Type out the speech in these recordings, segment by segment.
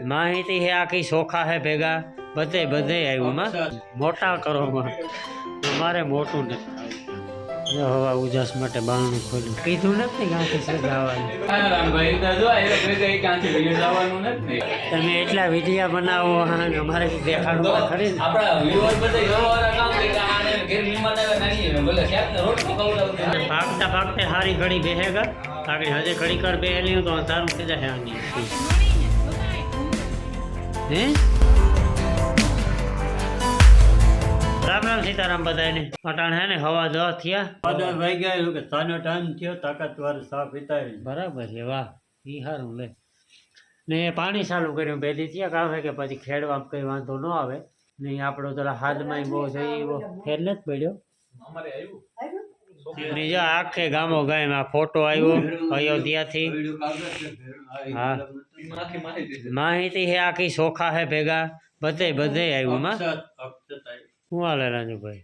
માહિતી હે આખી સોખા હે ભેગા બધે બધે આવ્યું માં મોટા કરો માં મારે મોટું નથી જો હવા ઉજાસ માટે બારણું ખોલ્યું કીધું નથી ક્યાંથી સજાવવાનું તમે એટલા વિડિયા બનાવો અમારે દેખાડવું ખરી ભાગતા ભાગતે સારી ઘડી બેહેગા આગળ હજે ઘડી કર બેહેલી તો તારું થઈ જાય હે રામ રામ સીતારામ બધાને અટાણ હે ને હવા દહ થયા 10 વાગ્યા એવું કે સાનો ટાઈમ થયો તાકાતવાર સાફ વિતાવી બરાબર છે વાહ ઈ સારું લે ને પાણી ચાલુ કર્યું બે દી ત્યાં કામ કે પછી ખેડવા કઈ વાંધો ન આવે ને આપણો જરા હાથમાં બહુ છે એવો ફેર નથી પડ્યો અમારે આવ્યું ને જો આખે ગામો ગાયમાં ફોટો આવ્યો અયોધ્યાથી હા માહિતી હે આખી સોખા હે ભેગા બધે બધે આવ્યું માં શું હાલે રાજુભાઈ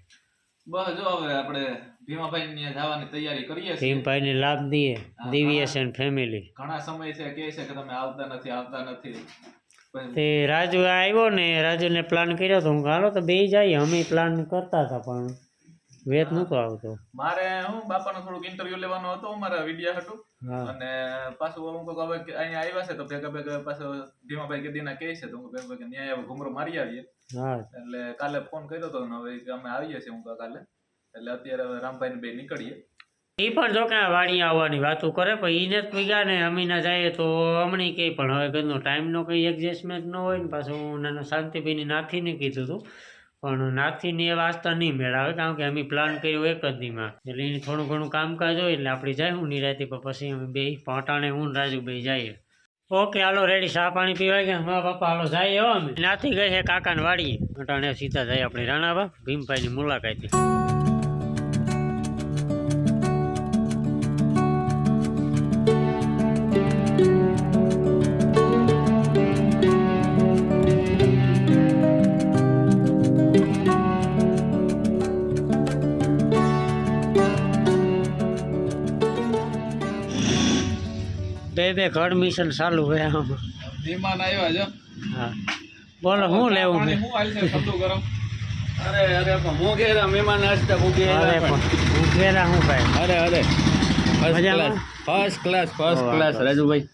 બસ જો હવે આપણે ભીમાભાઈ ને જવાની તૈયારી કરીએ છીએ ભીમભાઈ ને લાભ દઈએ દિવ્યેશન ફેમિલી ઘણા સમય છે કહે છે કે તમે આવતા નથી તે રાજુ આવ્યો ને રાજુ ને પ્લાન કર્યો તો હું હાલો તો બે જઈએ અમે પ્લાન કરતા હતા પણ વેત નતો આવતો મારે હું બાપાનો થોડુંક ઇન્ટરવ્યુ લેવાનો હતો મારા વિડિયા હતું અને પાછું હું કહું હવે અહીંયા આવ્યા છે તો ભેગા ભેગા પાછો ભીમાભાઈ કેદીના કહે છે તો હું ભેગા ભેગા ન્યાય ઘુમરો મારી આવીએ એટલે કાલે ફોન કર્યો હતો ને હવે અમે આવીએ છીએ હું કાલે એટલે અત્યારે હવે રામભાઈ ને બે નીકળીએ એ પણ જો કે વાડી આવવાની વાતો કરે પણ એને જ પીગા ને અમીના જાય તો હમણાં કંઈ પણ હવે ઘરનો ટાઈમનો કંઈ એડજસ્ટમેન્ટ ન હોય ને પાછું નાનો શાંતિભાઈની નાથીને કીધું હતું પણ નાથીની એ વાસ્તા નહીં મેળાવે કારણ કે અમે પ્લાન કર્યો એક જ દીમાં એટલે એને થોડું ઘણું કામકાજ હોય એટલે આપણે જાય હું નિરાતી પણ પછી અમે બે પાટાણે હું રાજુભાઈ જઈએ ઓકે હાલો રેડી ચા પાણી પીવાય ગયા મારા પપ્પા હાલો જાય એવો અમે નાથી ગઈ છે કાકાને વાડીએ અટાણે સીધા જાય આપણે રાણાબા ભીમભાઈની મુલાકાતે બે ઘર મિશન ચાલુ હોય આમાં મહેમાન આવ્યા જો હા બોલો શું લેવું મેં હું હાલ છે સબ્દો ગરમ અરે મોગેરા મહેમાન હસતા મોગેરા હું ભાઈ અરે ફર્સ્ટ ક્લાસ રાજુભાઈ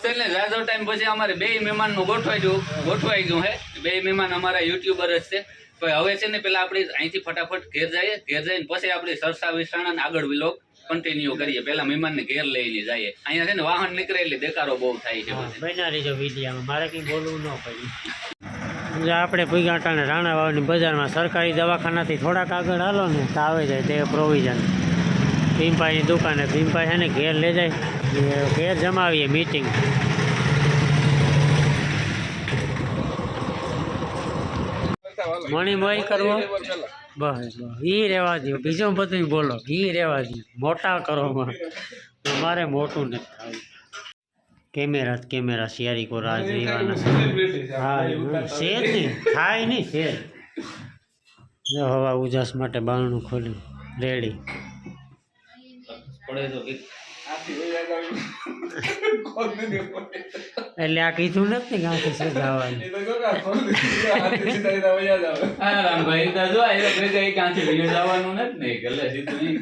છેલ્લે જાજો ટાઈમ પછી અમારે બે મહેમાન નું ગોઠવાઈ ગયું હે બે મહેમાન અમારા યુટ્યુબર જ છે તો હવે છે ને પેલા આપણે અહીંથી ફટાફટ ઘેર જઈને પછી આપણે સરસા વિસરાણા આગળ વિલોગ કન્ટિન્યુ કરીએ પેલા મહેમાન ને ઘેર લઈને જઈએ અહીંયા છે ને વાહન નીકળે એટલે દેકારો બહુ થાય છે બનાવી જો વિડીયામાં મારે કંઈ બોલવું ન પડ્યું આપણે પુગાટાને રાણાવાવની બજારમાં સરકારી દવાખાનાથી થોડાક આગળ હાલો ને તો આવે જાય તે પ્રોવિઝન ભીમભાઈની દુકાને ભીમભાઈ છે ને ઘેર લઈ જાય ઘેર જમાવીએ મીટિંગ મણી મોઈ કરવો બસ ઈ રેવા દો બીજું બધું બોલો ઈ રેવા દો મોટા કરો મારે મોટું નથી થાય કેમેરા શિયારી કો રાજ હા શેર નહીં થાય નહીં શેર જો હવા ઉજાસ માટે બારણું ખોલ્યું રેડી એટલે આ કીધું નથી ક્યાંથી સજાવવાનું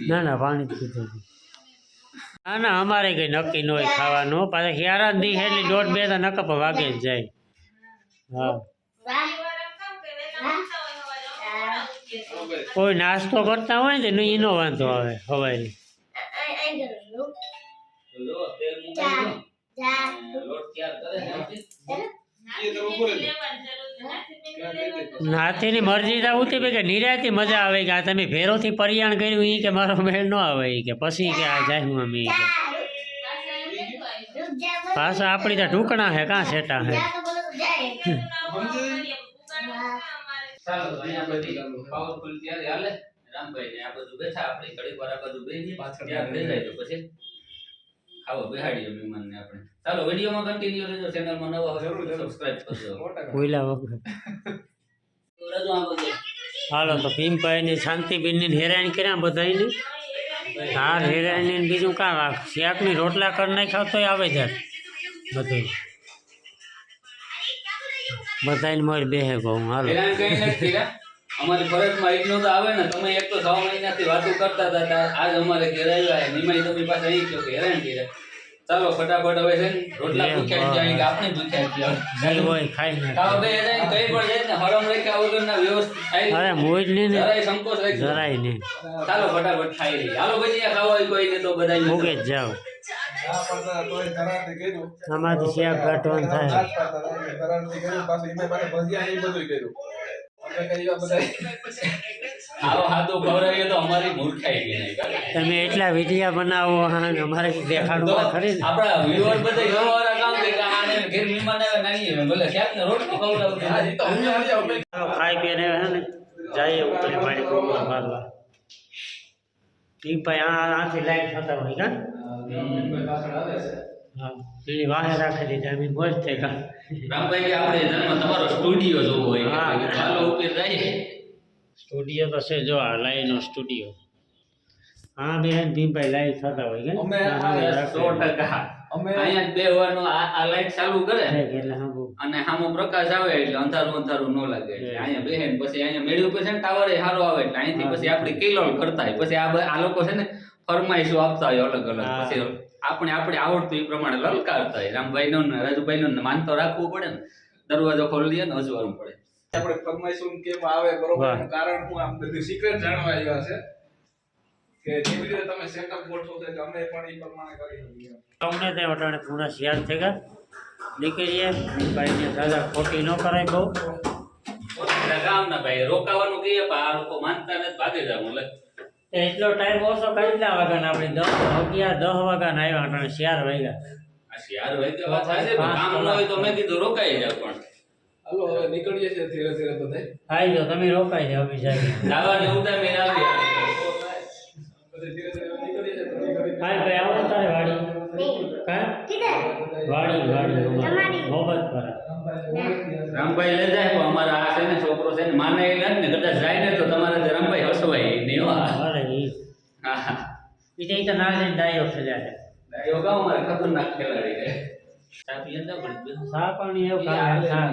ના ના પાણી કીધું ના ના અમારે કઈ નક્કી ન હોય ખાવાનું પાછા હેરા દી એટલી 1.5-2 તો નકપ વાગે જ જાય હા કોઈ નાસ્તો કરતા હોય ને એનો વાંધો આવે હવાઈ નાથીની મરજી તો ઉતી કે નિરાયતી મજા આવે કે આ તમે ભેરોથી પરિયાણ કર્યું એ કે મારો મેળ ન આવે કે પછી કે આ જાય હું અમે પાછા આપણી ત્યાં ઢૂકણા હે કાં સેટા હે ખાવા બેહાડીએ મહેમાનને આપણે ચાલો વિડીયોમાં કન્ટિન્યુ રહેજો ચેનલમાં નવા હોય સબસ્ક્રાઇબ કરજો કોઈલા વગર હાલો તો ભીમભાઈની શાંતિબેનની હેરાન કર્યા બધાની હા હેરાની બીજું કાં શાકની રોટલા કરી નાખ્યા તો આવે જાય બધું બધાને મળી બેહે કહું હાલો હેરાન કઈ નથી કર્યા. અમારી ફરજમાં એટલું તો આવે ને. તમે એક તો 6 મહિનાથી વાતો કરતા હતા, આજ અમારે ઘેર આવ્યા. નિમાઈ તમે પાસે અહીં કહો કે હેરાન કર્યા. ચાલો ફટાફટ હવે છે ને રોટલા ભૂખ્યા જાય કે આપણે ભૂખ્યા છીએ. જઈ હોય ખાઈ ને તાવ બે જાય ને કઈ પણ જાય ને હરમ રેખા વગરના વ્યવસ્થિત થાય. અરે મોજ નહીં ને જરાય સંકોચ રાખજો. જરાય નહીં ચાલો ફટાફટ ખાઈ લઈએ. હાલો ભજીયા ખાવા હોય કોઈને તો બધા મૂકે જ જાઓ આમાંથી શાક કાઢવાનું થાય આવો હાથો ખવડાવીએ તો અમારી મૂર્ખાઈ ગઈ નહીં. તમે એટલા વિડિયા બનાવો અને અમારે દેખાડવું તો ખરી ને આપણા વ્યુઅર બધા જોવાવાળા કામ કે આને ઘેર મહેમાન આવે નાની આવે ભલે શાકને રોટલો ખવડાવતો. ખાઈ પીને હે ને જઈએ ઉપરે પાણી કોકર મારવા ઈ ભાઈ આથી લાઈટ થતા હોય કા હા પેલી વાહે રાખી દીધી અમે મોજ થઈ કા રામભાઈ આપણે જન્મ તમારો સ્ટુડિયો જોવો હોય હા. ચાલો ઉપર જઈએ. સ્ટુડિયો તો છે જો આ લાઈનો સ્ટુડિયો હા બેન ભીમભાઈ લાઈટ થતા હોય કે અમે 100% અહીંયા જ બેહવાનું. આ લાઈટ ચાલુ કરે એટલે હા બહુ અને સામો પ્રકાશ આવે એટલે અંધારું અંધારું ન લાગે. એટલે અહીંયા બેહે ને પછી અહીંયા મેળવી ઉપર છે ને ટાવર સારો આવે એટલે અહીંથી પછી આપણે કિલોલ કરતા હોય. પછી આ લોકો છે ને ફરમાઈશો આપતા હોય અલગ અલગ. પછી આપણે આવડતું એ પ્રમાણે લલકારતા હોય. રામભાઈ નો ને રાજુભાઈ નો માન તો રાખવું પડે ને. દરવાજો ખોલી દે ને અજવાળું પડે. આપણે ફરમાઈશું કેમ આવે બરોબર એનું કારણ હું આમ બધી સિક્રેટ જાણવા આવ્યા છે કે જેવી રીતે તમે સેટઅપ ગોઠવો છો કે અમે પણ એ પ્રમાણે કરી શકીએ. તમને તે વટાણે પૂરા શિયાળ થઈ ગયા નીકળીએ ભાઈને દાદા ખોટી ન કરાય બહુ ગામ ના ભાઈ રોકાવાનું કહીએ પણ આ લોકો માનતા નથી, ભાગે જવું. એટલો ટાઈમ ઓછો કેટલા વાગ્યાના આપણે 10 વાગ્યાના આવ્યા અટાણે 4 વાગ્યા આ શિયાળ હોય કે વાત થાય છે પણ કામ ન હોય તો મેં કીધું રોકાઈ જાવ. પણ હાલો હવે નીકળીએ છીએ ધીરે ધીરે બધાય. આવી જાઓ તમે રોકાઈ જાઓ અમે જાય દાવાની ઉડા મેં આવી. બધે ધીરે ધીરે નીકળીએ છીએ તો નીકળી હાલ ભાઈ આવો તારે વાડી વાડી મોહબ્બત પર રામભાઈ લઈ જાય પણ અમારા આ છે ને છોકરો છે ને માને એ ને કદાચ જાય ને તો તમારે રામભાઈ હસવાય નહીં હો. અરે ઈ હા હા તો ના જઈને ડાયો થઈ જાય ડાયો ગામ અમારે ખતરનાક ખેલાડી છે. ચા પીએ ને પણ સા પાણી એવું કામ થાય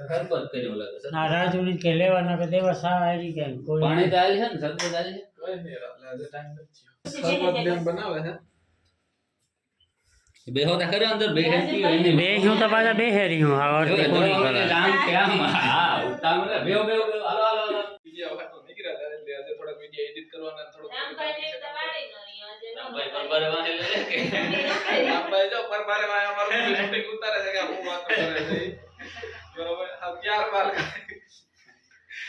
ખરબત કર્યો લાગે છે. ના રાજુની કે લેવાના કે દેવા સા આવી ગયા કોઈ પાણી તો આલી છે ને સરબત આલી છે. કોઈ નહીં એટલે આજે ટાઈમ નથી. સરબત બેન બનાવે છે. બેહો તા કરે અંદર બેહે પીવે બે હું તો પાછા બેહેરી હું આ વખતે કોની કરે રામ કે આમ હા ઉતામ લે બેહો બેહો હાલો હાલો હાલો. બીજા વખત તો નીકળ્યા હતા એટલે આજે થોડાક વિડિયો એડિટ કરવાના થોડુંક રામભાઈ પરબરે વાહે લે કે રામભાઈ જો પરબારે માં અમારું શૂટિંગ ઉતારે છે કે હું વાત કરે છે બરોબર આ ક્યાર બાર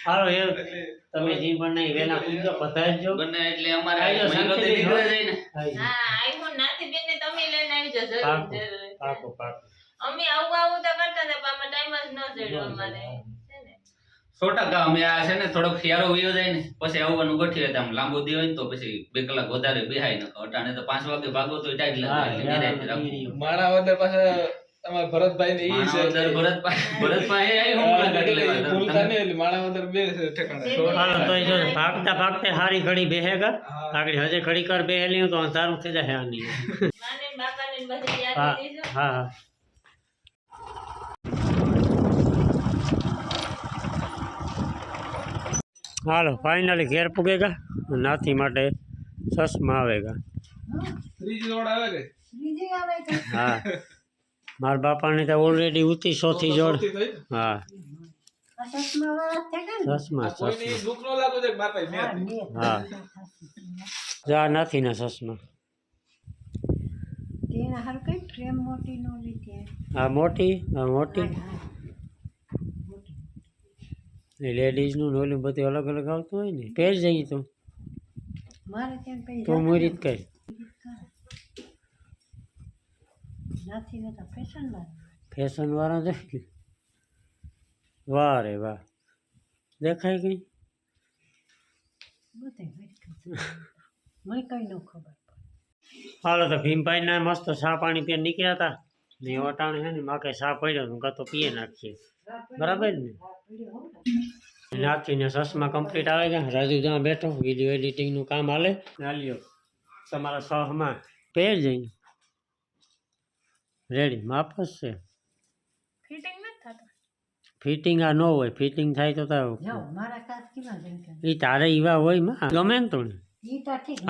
હાલો એ એટલે તમે જી બનાવી વેલા પૂછો પતાવજો બને એટલે અમારે આયો મહિનો તો નીકળે જાય ને. હા આઈફોન નાથી બેનને તમે લઈને આવી જજો જરૂર પાકો જરૂર પાકો પાકો અમે આવું તો કરતા હતા પણ ટાઈમ જ ન જડ્યો અમારે છે ને 100% અમે આ છે ને થોડોક શિયાળો વયો જાય ને પછી આવવાનું ગોઠવીએ તો આમ લાંબો દી હોય ને તો પછી 2 કલાક વધારે બેહાય ન અટાણે તો 5 વાગે ભાગો તો ટાઈટ લાગે એટલે નિરાંતે રાખવું. માણાવદર પાસે તમારા ભરતભાઈ ને ઈ છે માણાવદર ભરતભાઈ આઈ હું મુલાકાત લેવા ભૂલતા નહીં એટલે માણાવદર બે છે ઠેકાણે હાલો તો જો ભાગતા ભાગતા હારી ઘડી બેહેગા આગળ હજે ઘડી કર બેહેલી તો અંધારું થઈ જાય આની માને બાપાને બધે યાદ હા દીજો હા હાલો ફાઇનલી ઘેર પૂગેગા નાથી માટે ચશ્મા આવેગા ત્રીજી જોડ આવે કે હા મારા બાપાને તો ઓલરેડી ઉતી ચોથી જોડ સૌથી થઈ ને? હા ચશ્મા કોઈની ચશ્મા દુઃખ ન લાગુ છે મારા મેં હા જા નથી ને ચશ્મા હા મોટી એ લેડીઝનું ને ઓલું બધું અલગ અલગ આવતું હોય ને પહેર જઈએ તો મોરી જ કઈ ફેશન વાળા જોઈ વાહ રે વાહ દેખાય કઈ હાલો તો ભીમભાઈના મસ્ત ચા પાણી પીને નીકળ્યા હતા ને વટાણે છે ને માકે ચા પડ્યો તો કાં તો પીએ નાખીએ બરાબર ને નાખીને ચશ્મા કમ્પ્લીટ આવે ગયા રાજુ જ્યાં બેઠો વિડીયો એડિટિંગનું કામ હાલે હાલ્યો તમારા સહમાં પહેર જઈને રેડી માપ જ છે ફિટિંગ નથી થતું. ફિટિંગ આ ન હોય ફિટિંગ થાય તો એ તારે ઈવા હોય માં ગમે ને તું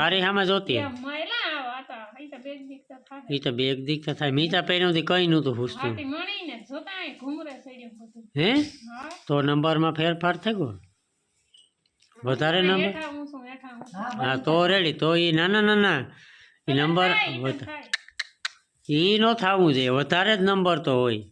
અરે આમાં જોતી ત્યાં મયલા આવા હતા. ઈ તો બેગ દીક તો થાય. એ તો બે એક દીક તો થાય મીતા પહેર્યું કઈ નહોતું પૂછતું હાથી મણીને જોતા અહીં ઘૂમરે સડ્યું બધું. હે હા. તો નંબરમાં ફેરફાર થઈ ગયો વધારે નંબર હેઠા ઊંચું, હેઠા ઊંચું. હા તો રેડી તો એ ના એ નંબર થાય, ઈ તો થાય. એ ન થવું જોઈએ વધારે જ નંબર તો હોય